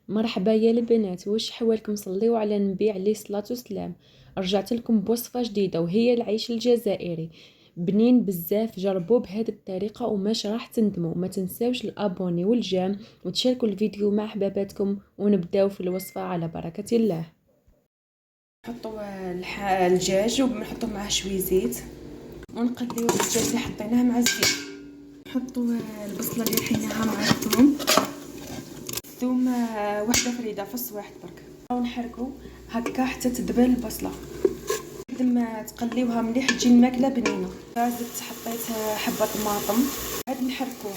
مرحبا يا البنات، واش حوالكم؟ صليو على النبي عليه الصلاة والسلام. رجعت لكم بوصفة جديدة وهي العيش الجزائري. بنين بزاف، جربوه بهذه الطريقة وماش راح تندموا. ما تنساوش الابوني والجيم وتشاركوا الفيديو مع حباباتكم، ونبداو في الوصفة على بركة الله. نحطوا الدجاج ونحطوا معاه شويه زيت ونقليو الدجاج اللي حطيناه مع الزيت. نحطوا البصله اللي حيناها مع الثوم وحده فريده، فص واحد برك، ونحركوا هكا حتى تدبل البصله. بعد ما تقليوها مليح تجي الماكله بنينه. زدت حطيت حبه طماطم، عاد نحركوها.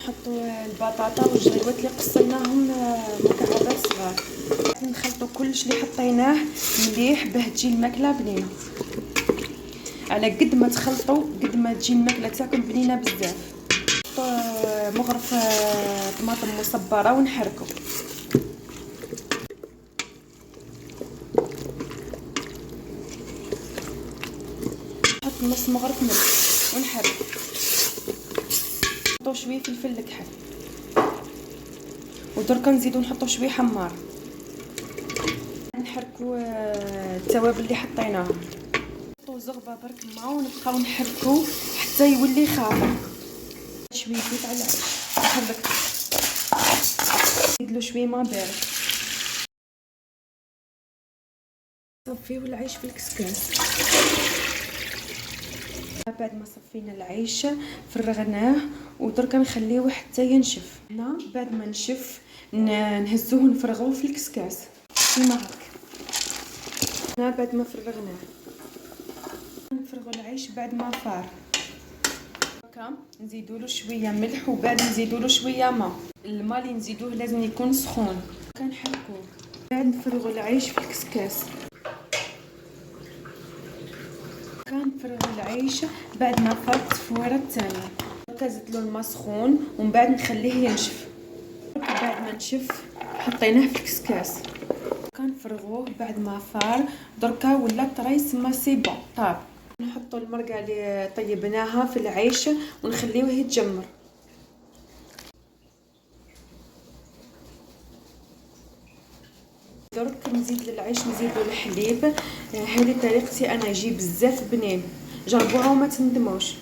نحطوا البطاطا والجلوات اللي قصيناهم مكعبات صغار. نخلطوا كلش اللي حطيناه مليح باه تجي الماكله بنينه. على قد ما تخلطوا قد ما تجي الماكله تاعكم بنينه بزاف. مغرف طماطم مصبره ونحركوا. نحط نص مغرف ملح ونحرك. نحطوا شويه فلفل الكحل، ودركا نزيدو نحطوا شويه حمار. نحركوا التوابل اللي حطيناها. نحطوا زغبه برك ما ونبقاو نحركوا حتى يولي خافق. شويه زيت على العيش نحرك، نزيدلو شويه ما بارد. نصفيو العيش في الكسكاس. بعد ما صفينا العيش فرغناه ودركا نخليوه حتى ينشف. هنا بعد ما نشف نهزوه ونفرغوه في الكسكاس كيما هكا. هنا بعد ما فرغناه نفرغوا العيش بعد ما فار هكا. نزيدوله شويه ملح وبعد نزيدوله شويه ماء. الماء اللي نزيدوه لازم يكون سخون. كنحركوه بعد نفرغوا العيش في الكسكاس. كنفرغوا العيش بعد ما فار التفويره الثانيه. كنزيدلو الماء سخون ومن بعد نخليه ينشف. بعد ما نشف حطيناه في الكسكاس. كنفرغوه بعد ما فار. دركا ولا طريس ما سي بون طاب. نحطوا المرقه اللي طيبناها في العيش ونخليوه يتجمر. درك نزيد للعيش نزيدو الحليب. هذه طريقتي انا، يجي بزاف بنين. جربوها وما تندموش.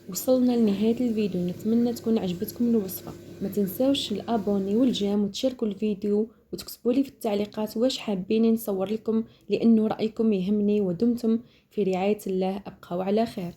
وصلنا لنهاية الفيديو، نتمنى تكون عجبتكم الوصفة. ما تنساوش الابوني والجيم وتشاركوا الفيديو وتكتبوا لي في التعليقات واش حابين نصور لكم، لانه رايكم يهمني. ودمتم في رعاية الله، ابقوا على خير.